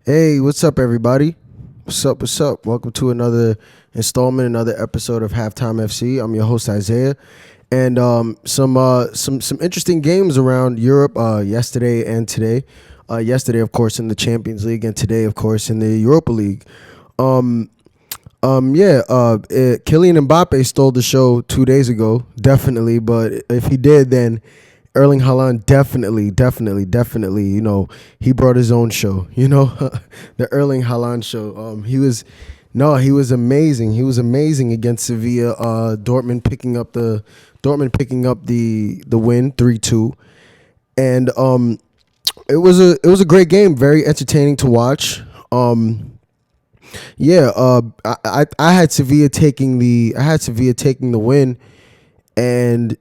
Hey, what's up, everybody? What's up? What's up? Welcome to another installment, another episode of Halftime FC. I'm your host Isaiah, and some interesting games around Europe yesterday and today. Yesterday, of course, in the Champions League, and today, of course, in the Europa League. Um, Kylian Mbappe stole the show 2 days ago, definitely. But if he did, then Erling Haaland definitely, he brought his own show, the Erling Haaland show. He was amazing. He was amazing against Sevilla. Dortmund picking up the win 3-2, and it was a great game, very entertaining to watch. I had Sevilla taking the win, and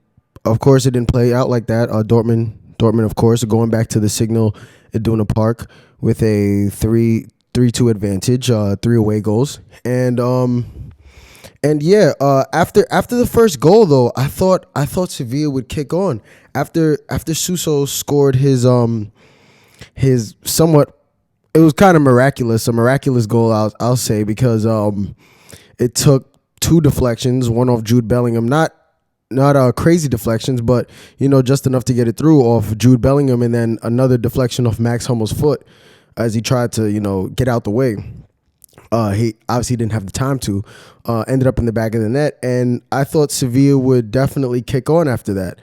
of course, it didn't play out like that. Dortmund, of course, are going back to the Signal Iduna Park with a 3-2 advantage, three away goals, after the first goal though, I thought Sevilla would kick on after Suso scored his somewhat. It was kind of miraculous, a miraculous goal, I'll say, because it took two deflections, one off Jude Bellingham, not crazy deflections, but just enough to get it through off Jude Bellingham, and then another deflection off Max Hummel's foot as he tried to get out the way. He obviously didn't have the time to. Ended up in the back of the net, and I thought Sevilla would definitely kick on after that,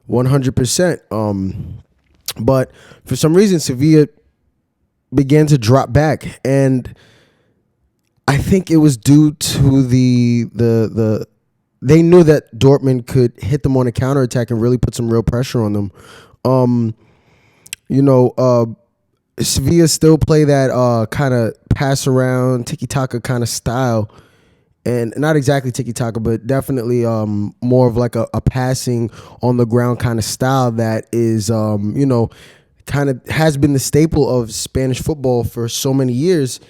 100%. But for some reason, Sevilla began to drop back, and I think it was due to the they knew that Dortmund could hit them on a counterattack and really put some real pressure on them. Um, Sevilla still play that kind of pass around tiki taka kind of style, and not exactly tiki taka, but definitely more of like a passing on the ground kind of style that is kind of has been the staple of Spanish football for so many years.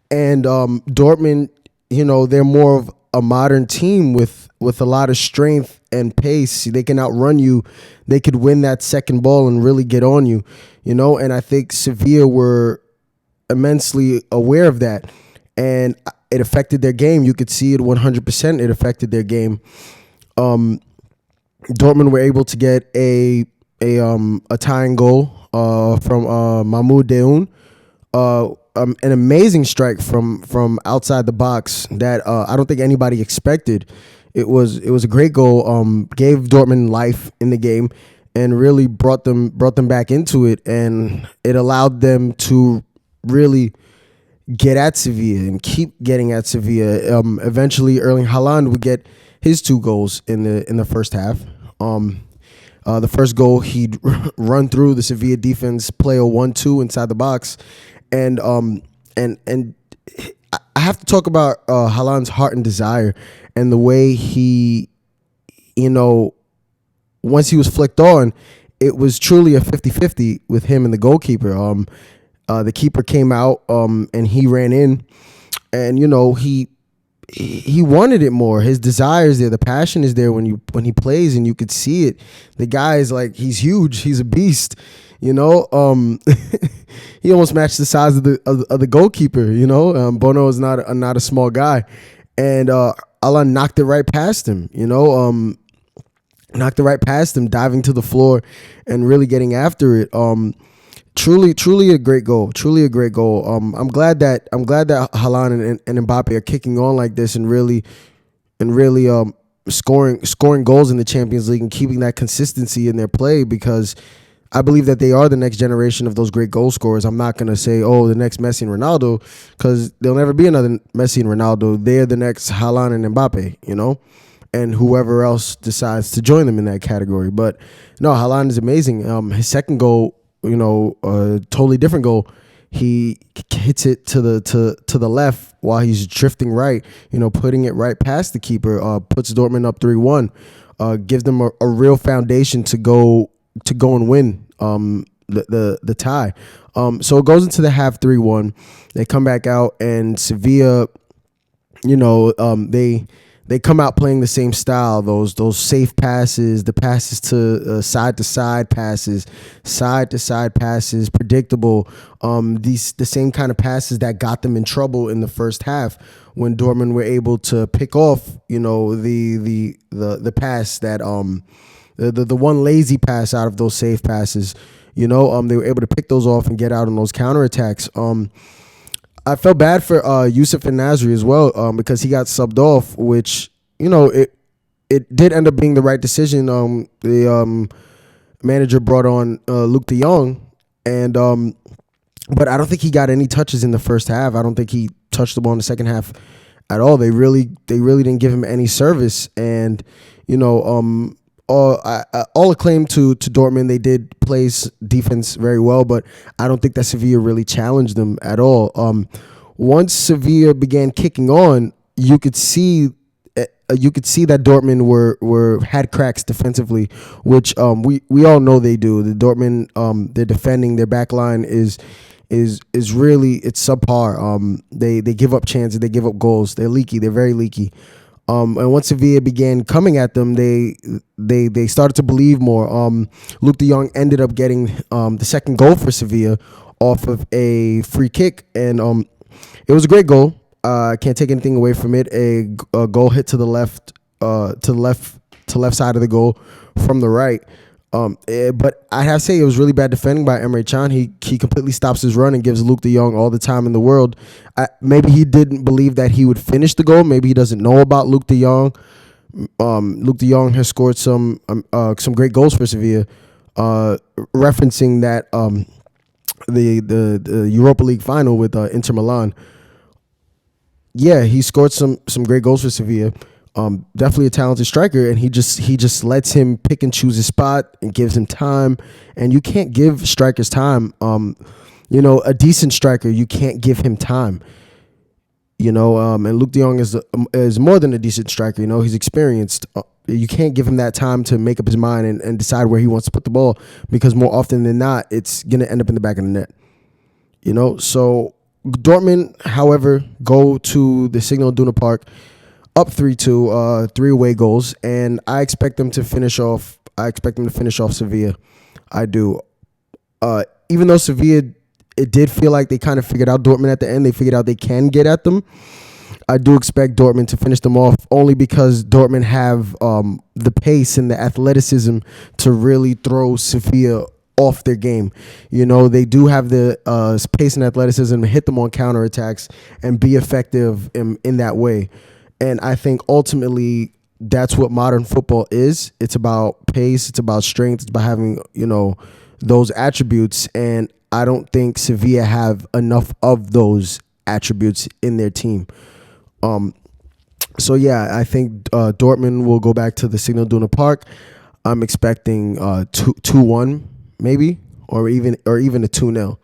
And Dortmund, they're more of a modern team with a lot of strength and pace. They can outrun you. They could win that second ball and really get on you, and I think Sevilla were immensely aware of that, and it affected their game. You could see it 100%. It affected their game. Dortmund were able to get a tying goal from Mahmoud Deun. An amazing strike from outside the box that I don't think anybody expected. It was a great goal. Gave Dortmund life in the game and really brought them back into it, and it allowed them to really get at Sevilla and keep getting at Sevilla. Eventually, Erling Haaland would get his two goals in the first half. The first goal, he'd run through the Sevilla defense, play a 1-2 inside the box, and I have to talk about Haaland's heart and desire, and the way he, once he was flicked on, it was truly a 50-50 with him and the goalkeeper. The keeper came out and he ran in, and he wanted it more. His desire is there. The passion is there when he plays, and you could see it. The guy is like, he's huge. He's a beast. He almost matched the size of the goalkeeper. Bono is not a small guy, and Alan knocked it right past him. Knocked it right past him, diving to the floor and really getting after it. Truly a great goal. Truly a great goal. I'm glad that Haaland and Mbappe are kicking on like this and really scoring goals in the Champions League and keeping that consistency in their play, because I believe that they are the next generation of those great goal scorers. I'm not going to say, the next Messi and Ronaldo, because there'll never be another Messi and Ronaldo. They're the next Haaland and Mbappe, and whoever else decides to join them in that category. But no, Haaland is amazing. His second goal, a totally different goal. He hits it to the left while he's drifting right, putting it right past the keeper, puts Dortmund up 3-1, gives them a real foundation to go and win the tie. So it goes into the half 3-1. They come back out, and Sevilla, they they come out playing the same style. Those safe passes, the passes to side passes, side to side passes, predictable. These the same kind of passes that got them in trouble in the first half when Dortmund were able to pick off, the pass that the one lazy pass out of those safe passes. They were able to pick those off and get out on those counterattacks. I felt bad for Yusuf and Nasri as well because he got subbed off, which, it did end up being the right decision. The manager brought on Luke de Jong, and but I don't think he got any touches in the first half. I don't think he touched the ball in the second half at all. They really didn't give him any service, and all acclaim to Dortmund. They did play defense very well, but I don't think that Sevilla really challenged them at all. Once Sevilla began kicking on, you could see that Dortmund had cracks defensively, which we all know they do. The Dortmund, their defending, their back line is really, it's subpar. They give up chances, they give up goals. They're leaky. They're very leaky. And once Sevilla began coming at them, they started to believe more. Luke de Jong ended up getting the second goal for Sevilla off of a free kick, and it was a great goal. I can't take anything away from it. A goal hit to the left side of the goal from the right. But I have to say it was really bad defending by Emre Can. He completely stops his run and gives Luke de Jong all the time in the world. Maybe he didn't believe that he would finish the goal. Maybe he doesn't know about Luke de Jong. Luke de Jong has scored some great goals for Sevilla. Referencing that the Europa League final with Inter Milan. Yeah, he scored some great goals for Sevilla. Definitely a talented striker, and he just lets him pick and choose his spot and gives him time. And you can't give strikers time. A decent striker, you can't give him time. And Luke de Jong is more than a decent striker. He's experienced. You can't give him that time to make up his mind and decide where he wants to put the ball, because more often than not, it's gonna end up in the back of the net. So Dortmund, however, go to the Signal Iduna Park up 3-2, 3 away goals, and I expect them to finish off. Sevilla. I do. Even though Sevilla, it did feel like they kind of figured out Dortmund at the end. They figured out they can get at them. I do expect Dortmund to finish them off, only because Dortmund have the pace and the athleticism to really throw Sevilla off their game. They do have the pace and athleticism to hit them on counterattacks and be effective in that way. And I think ultimately that's what modern football is. It's about pace. It's about strength. It's about having, those attributes. And I don't think Sevilla have enough of those attributes in their team. So yeah, I think Dortmund will go back to the Signal Iduna Park. I'm expecting 2-1 maybe, or even a 2-0.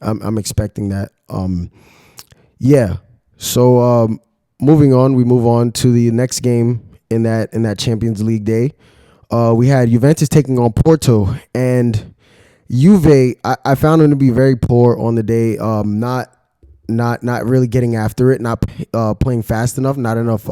I'm expecting that. Yeah. So moving on, we move on to the next game in that Champions League day. We had Juventus taking on Porto, and Juve, I found them to be very poor on the day. Not really getting after it, not playing fast enough, not enough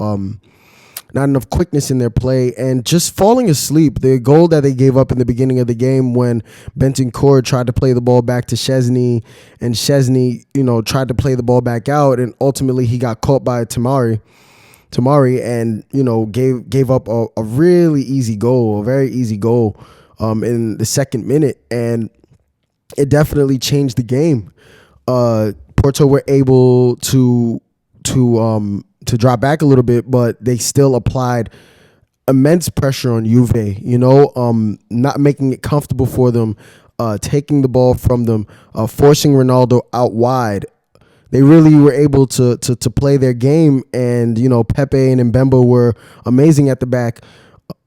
quickness in their play, and just falling asleep. The goal that they gave up in the beginning of the game when Bentancur tried to play the ball back to Szczesny, and Szczesny, tried to play the ball back out, and ultimately he got caught by Tamari, and gave up a really easy goal, a very easy goal in the second minute, and it definitely changed the game. Porto were able to drop back a little bit, but they still applied immense pressure on Juve, not making it comfortable for them, taking the ball from them, forcing Ronaldo out wide. They really were able to play their game, and, Pepe and Mbemba were amazing at the back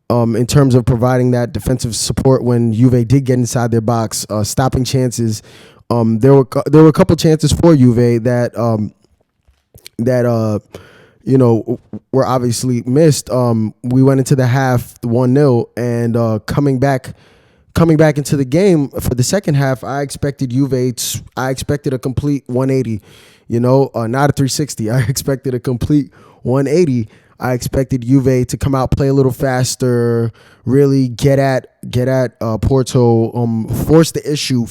in terms of providing that defensive support when Juve did get inside their box, stopping chances. There were a couple chances for Juve that were obviously missed. We went into the half 1-0, and coming back into the game for the second half, I expected a complete 180, not a 360. I expected a complete 180. I expected Juve to come out, play a little faster, really get at Porto, force the issue.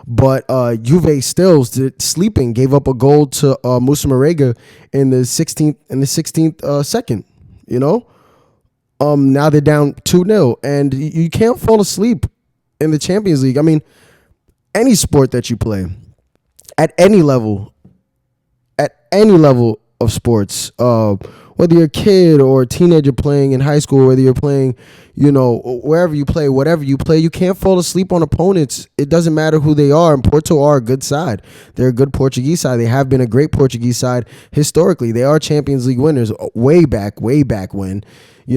But Juve still sleeping, gave up a goal to Musa Marega in the 16th second. Now they're down 2-0, and you can't fall asleep in the Champions League. I mean, any sport that you play, at any level of sports, whether you're a kid or a teenager playing in high school, whether you're playing, wherever you play, whatever you play, you can't fall asleep on opponents. It doesn't matter who they are. And Porto are a good side. They're a good Portuguese side. They have been a great Portuguese side historically. They are Champions League winners way back when. It's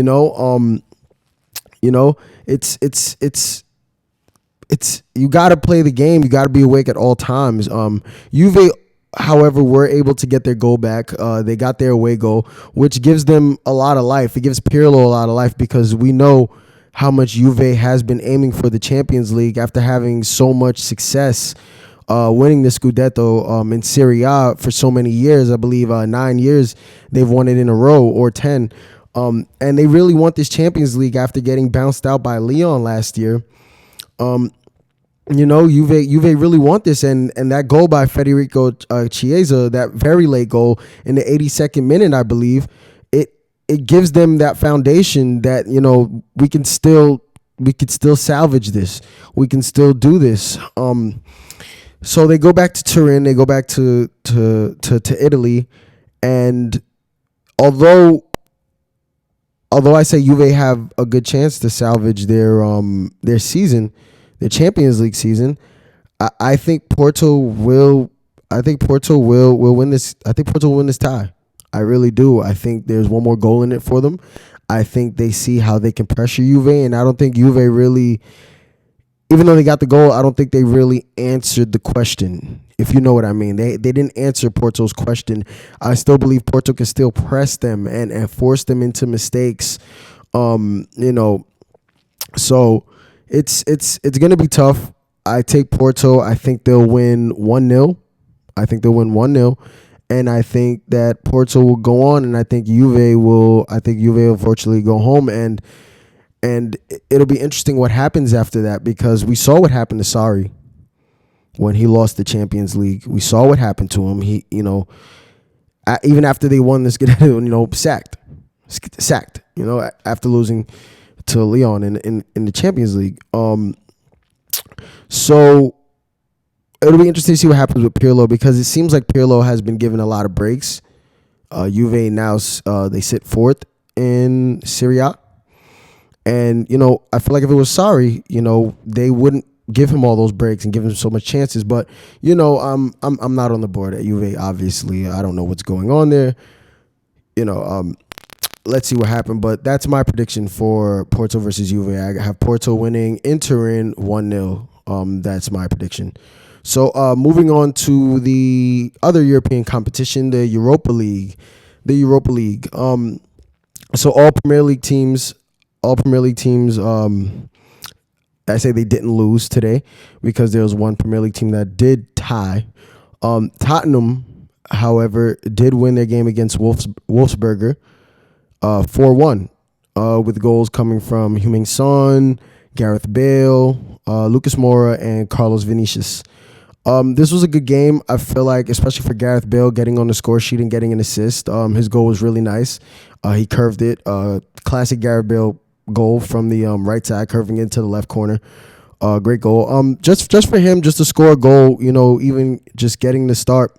you got to play the game. You got to be awake at all times. Juve, however, were able to get their goal back. They got their away goal, which gives them a lot of life. It gives Pirlo a lot of life because we know how much Juve has been aiming for the Champions League after having so much success winning the Scudetto in Serie A for so many years. I believe 9 years they've won it in a row, or 10. And they really want this Champions League after getting bounced out by Lyon last year. Juve really want this, and that goal by Federico Chiesa, that very late goal in the 82nd minute, I believe, it gives them that foundation that we can still salvage this, we can still do this. So they go back to Turin, they go back to Italy, and although I say Juve have a good chance to salvage their season, their Champions League season, I think Porto will win this. I think Porto will win this tie. I really do. I think there's one more goal in it for them. I think they see how they can pressure Juve, and I don't think Juve really, even though they got the goal, I don't think they really answered the question, if you know what I mean. They didn't answer Porto's question. I still believe Porto can still press them and force them into mistakes. So it's going to be tough. I take Porto. I think they'll win 1-0. And I think that Porto will go on, and I think Juve will unfortunately go home, and it'll be interesting what happens after that, because we saw what happened to Sarri when he lost the Champions League. We saw what happened to him. He, even after they won this, sacked, after losing to Lyon in the Champions League. So it'll be interesting to see what happens with Pirlo, because it seems like Pirlo has been given a lot of breaks. Juve now, they sit fourth in Serie A. And, I feel like if it was Sarri, they wouldn't give him all those breaks and give him so much chances. But, I'm not on the board at Juve, obviously. I don't know what's going on there. Let's see what happened. But that's my prediction for Porto versus Juve. I have Porto winning in Turin 1-0. That's my prediction. So moving on to the other European competition, the Europa League. So all Premier League teams, I say they didn't lose today, because there was one Premier League team that did tie. Tottenham, however, did win their game against Wolfsberger 4-1, with goals coming from Heung-min Son, Gareth Bale, Lucas Moura, and Carlos Vinicius. This was a good game. I feel like, especially for Gareth Bale, getting on the score sheet and getting an assist. His goal was really nice. He curved it. Classic Gareth Bale goal from the right side, curving into the left corner. Great goal. Just for him, just to score a goal, even just getting the start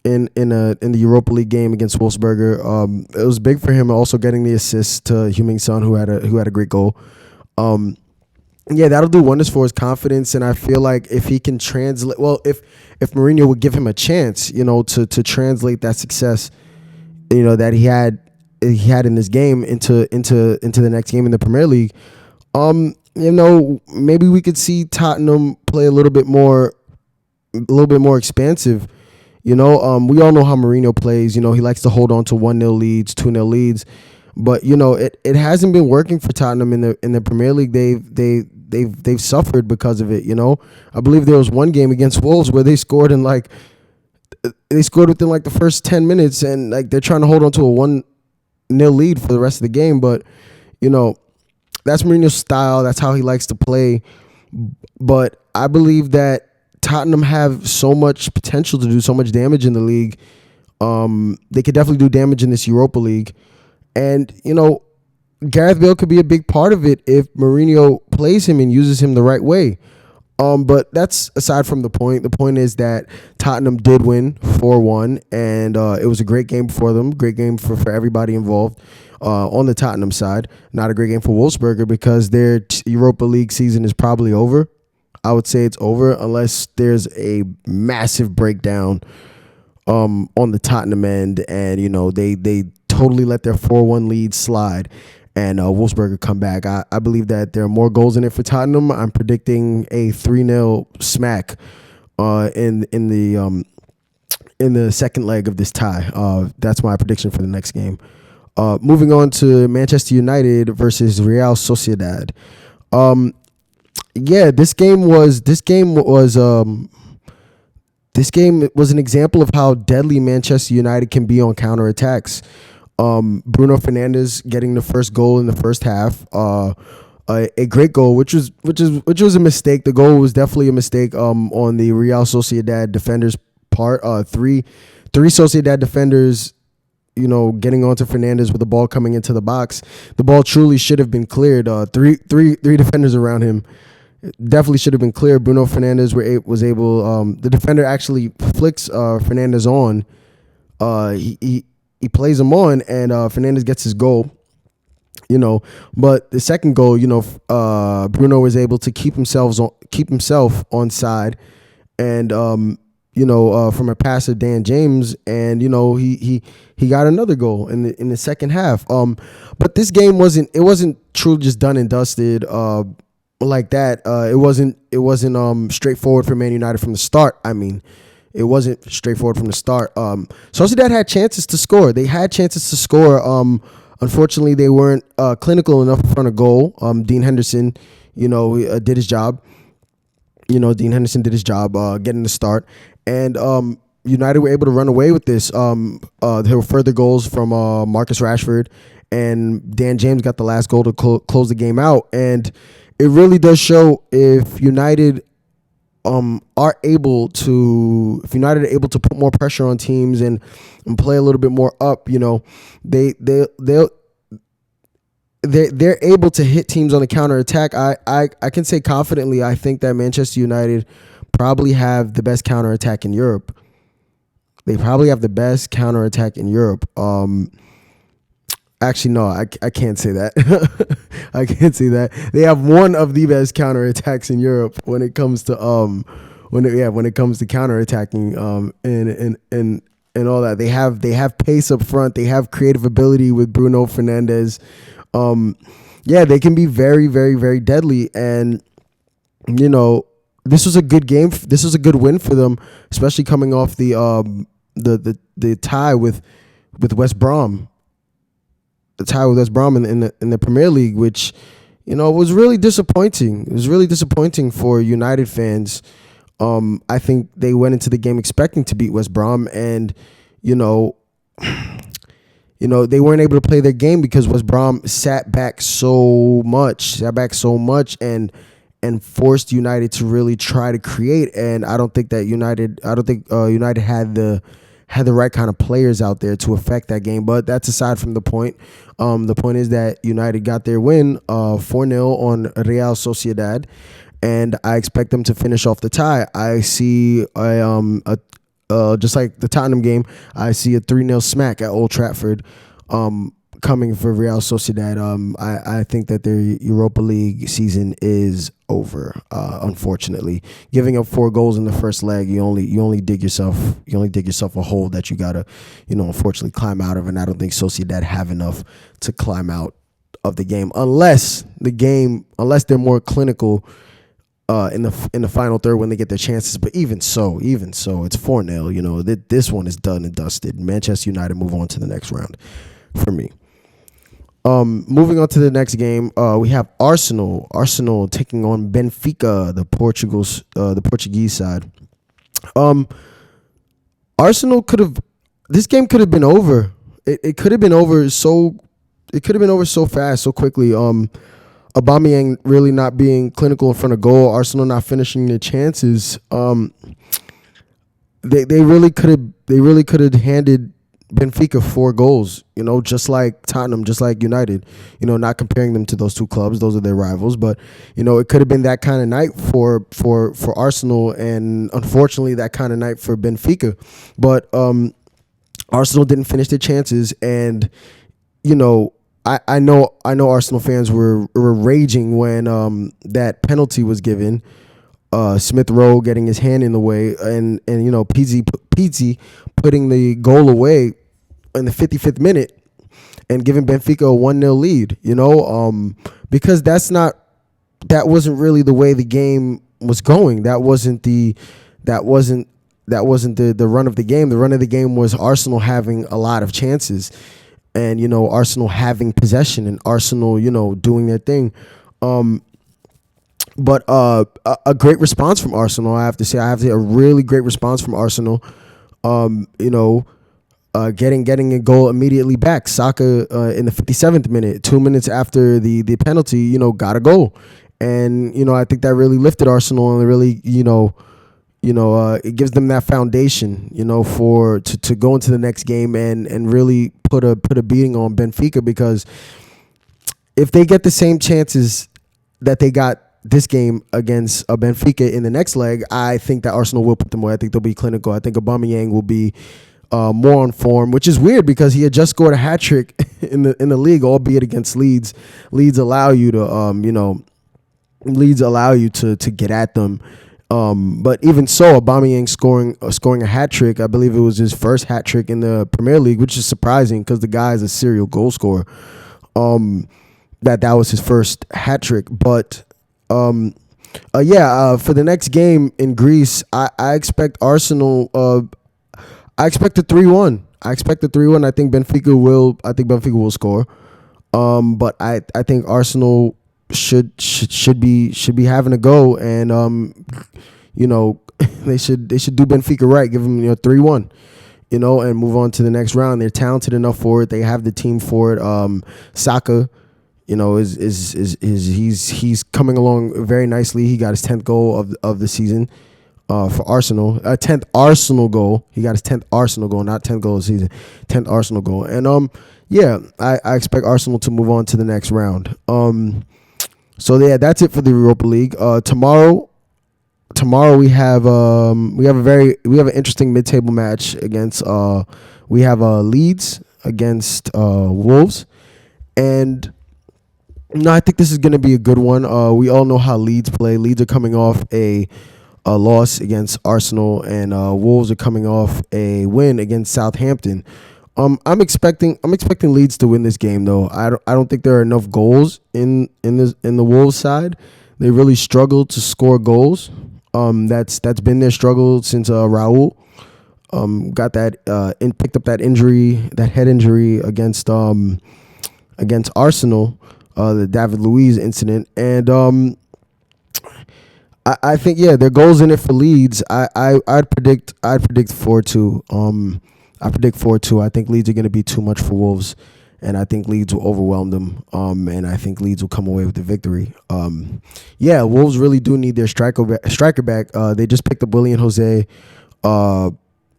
in the Europa League game against Wolfsberger, it was big for him. Also getting the assist to Heung-min Son, who had a great goal. Yeah, that'll do wonders for his confidence, and I feel like if he can translate, if Mourinho would give him a chance, to translate that success, that he had in this game into the next game in the Premier League, maybe we could see Tottenham play a little bit more expansive. We all know how Mourinho plays. He likes to hold on to 1-0 leads, 2-0 leads. But it hasn't been working for Tottenham in the Premier League. They've suffered because of it. I believe there was one game against Wolves where they scored within like the first 10 minutes, and like they're trying to hold on to a nil lead for the rest of the game. But you know, that's Mourinho's style. That's how he likes to play. But I believe that Tottenham have so much potential to do so much damage in the league. They could definitely do damage in this Europa League. And, Gareth Bale could be a big part of it if Mourinho plays him and uses him the right way. But that's aside from the point. The point is that Tottenham did win 4-1, and it was a great game for them, great game for everybody involved on the Tottenham side. Not a great game for Wolfsburger because their Europa League season is probably over. I would say it's over unless there's a massive breakdown on the Tottenham end, and they totally let their 4-1 lead slide, and Wolfsburger come back. I believe that there are more goals in it for Tottenham. I'm predicting a 3-0 smack in the second leg of this tie. That's my prediction for the next game. Moving on to Manchester United versus Real Sociedad. This game was an example of how deadly Manchester United can be on counterattacks. Bruno Fernandes getting the first goal in the first half. A great goal, which was a mistake. The goal was definitely a mistake on the Real Sociedad defenders' part. Three Sociedad defenders, getting onto Fernandes with the ball coming into the box. The ball truly should have been cleared. Three defenders around him. Definitely should have been clear. Bruno Fernandes was able. The defender actually flicks Fernandes on. He plays him on, and Fernandes gets his goal. But the second goal, Bruno was able to keep himself on side, and from a pass of Dan James, and he got another goal in the second half. But this game wasn't truly just done and dusted. Like that, it wasn't straightforward for Man United from the start. I mean, it wasn't straightforward from the start. Sociedad had chances to score. They had chances to score. Unfortunately, they weren't clinical enough in front of goal. Dean Henderson, did his job. Dean Henderson did his job getting the start, and United were able to run away with this. There were further goals from Marcus Rashford, and Dan James got the last goal to close the game out. And it really does show if United are able to put more pressure on teams and play a little bit more up, they're able to hit teams on the counterattack. I can say confidently, I think that Manchester United probably have the best counterattack in Europe. They probably have the best counterattack in Europe. Actually, no, I can't say that. I can't say that. They have one of the best counterattacks in Europe when it comes to when it comes to counterattacking and all that. They have pace up front. They have creative ability with Bruno Fernandes. They can be very, very, very deadly. And this was a good game. This was a good win for them, especially coming off the tie with West Brom. The tie with West Brom in the Premier League, which was really disappointing. It was really disappointing for United fans. I think they went into the game expecting to beat West Brom, and they weren't able to play their game because West Brom sat back so much, and forced United to really try to create. And I don't think United had the right kind of players out there to affect that game. But that's aside from the point. The point is that United got their win 4-0 on Real Sociedad, and I expect them to finish off the tie. I see just like the Tottenham game, I see a 3-0 smack at Old Trafford coming for Real Sociedad. I think that their Europa League season is over. Unfortunately, giving up 4 goals in the first leg, you only dig yourself a hole that you gotta unfortunately climb out of. And I don't think Sociedad have enough to climb out of the game unless they're more clinical in the final third when they get their chances. But even so, it's 4-0. This one is done and dusted. Manchester United move on to the next round for me. Moving on to the next game, we have Arsenal taking on Benfica, the Portuguese side. Arsenal this game could have been over. it could have been over so. It could have been over so fast, so quickly. Aubameyang really not being clinical in front of goal, Arsenal not finishing their chances. They really could have handed Benfica 4 goals, just like Tottenham, just like United, not comparing them to those two clubs. Those are their rivals. But, it could have been that kind of night for Arsenal, and unfortunately that kind of night for Benfica. But Arsenal didn't finish their chances, and, I know Arsenal fans were raging when that penalty was given. Smith Rowe getting his hand in the way, and Pizzi putting the goal away in the 55th minute and giving Benfica a 1-0 lead. Because that wasn't really the way the game was going. That wasn't the run of the game. The run of the game was Arsenal having a lot of chances, and Arsenal having possession, and Arsenal doing their thing. But a great response from Arsenal, I have to say. A really great response from Arsenal. Getting a goal immediately back. Saka in the 57th minute, 2 minutes after the penalty, got a goal. And, I think that really lifted Arsenal, and really, it gives them that foundation, to go into the next game and really put a beating on Benfica, because if they get the same chances that they got this game against Benfica in the next leg, I think that Arsenal will put them away. I think they'll be clinical. I think Aubameyang will be more on form, which is weird because he had just scored a hat trick in the league, albeit against Leeds. Leeds allow you to get at them. But even so, Aubameyang scoring a hat trick. I believe it was his first hat trick in the Premier League, which is surprising because the guy is a serial goal scorer. That was his first hat trick, but. For the next game in Greece, I expect Arsenal. I expect a 3-1. I think Benfica will score. But I think Arsenal should be having a go, and they should do Benfica right. Give them 3-1. And move on to the next round. They're talented enough for it. They have the team for it. Saka. He's coming along very nicely. He got his 10th goal of the season for Arsenal. 10th Arsenal goal. He got his 10th Arsenal goal, not 10th goal of the season. 10th Arsenal goal. And I expect Arsenal to move on to the next round. That's it for the Europa League. Tomorrow we have an interesting mid-table match against we have Leeds against Wolves, and no, I think this is going to be a good one. We all know how Leeds play. Leeds are coming off a loss against Arsenal, and Wolves are coming off a win against Southampton. I'm expecting Leeds to win this game, though. I don't think there are enough goals in the Wolves side. They really struggle to score goals. That's been their struggle since Raul got that picked up that injury, that head injury against Arsenal. The David Luiz incident, and I think their goals in it for Leeds. I'd predict 4-2. I predict 4-2. I think Leeds are going to be too much for Wolves, and I think Leeds will overwhelm them. And I think Leeds will come away with the victory. Wolves really do need their striker back. They just picked up Willian Jose.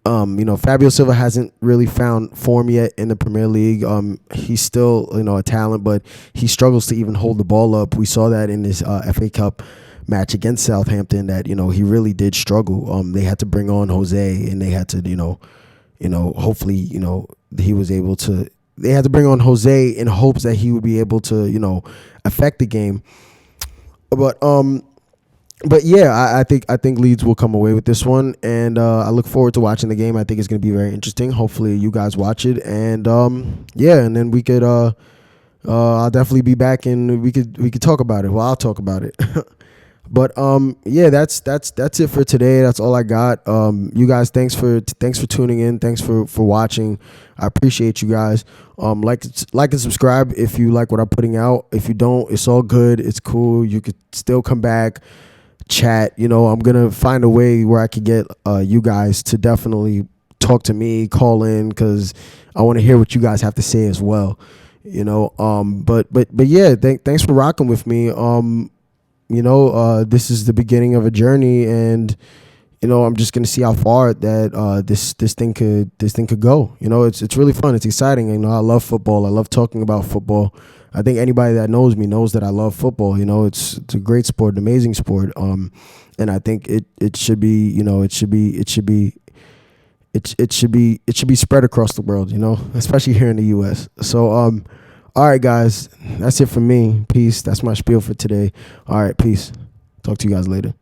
Fabio Silva hasn't really found form yet in the Premier League. He's still, a talent, but he struggles to even hold the ball up. We saw that in his FA Cup match against Southampton, that, he really did struggle. They had to bring on Jose, and they had to, hopefully, he was able to. They had to bring on Jose in hopes that he would be able to, affect the game. But I think Leeds will come away with this one, and I look forward to watching the game. I think it's going to be very interesting. Hopefully, you guys watch it, and and then we could. I'll definitely be back, and we could talk about it. Well, I'll talk about it. But that's it for today. That's all I got. You guys, thanks for tuning in. Thanks for watching. I appreciate you guys. Like and subscribe if you like what I'm putting out. If you don't, it's all good. It's cool. You could still come back. Chat, I'm gonna find a way where I could get you guys to definitely talk to me, call in, because I want to hear what you guys have to say as well. But yeah, thanks for rocking with me. This is the beginning of a journey, and I'm just gonna see how far that this thing could go. It's really fun. It's exciting. I love football. I love talking about football. I think anybody that knows me knows that I love football. It's a great sport, an amazing sport. And I think it should be it should be spread across the world. Especially here in the U.S. So all right, guys, that's it for me. Peace. That's my spiel for today. All right, peace. Talk to you guys later.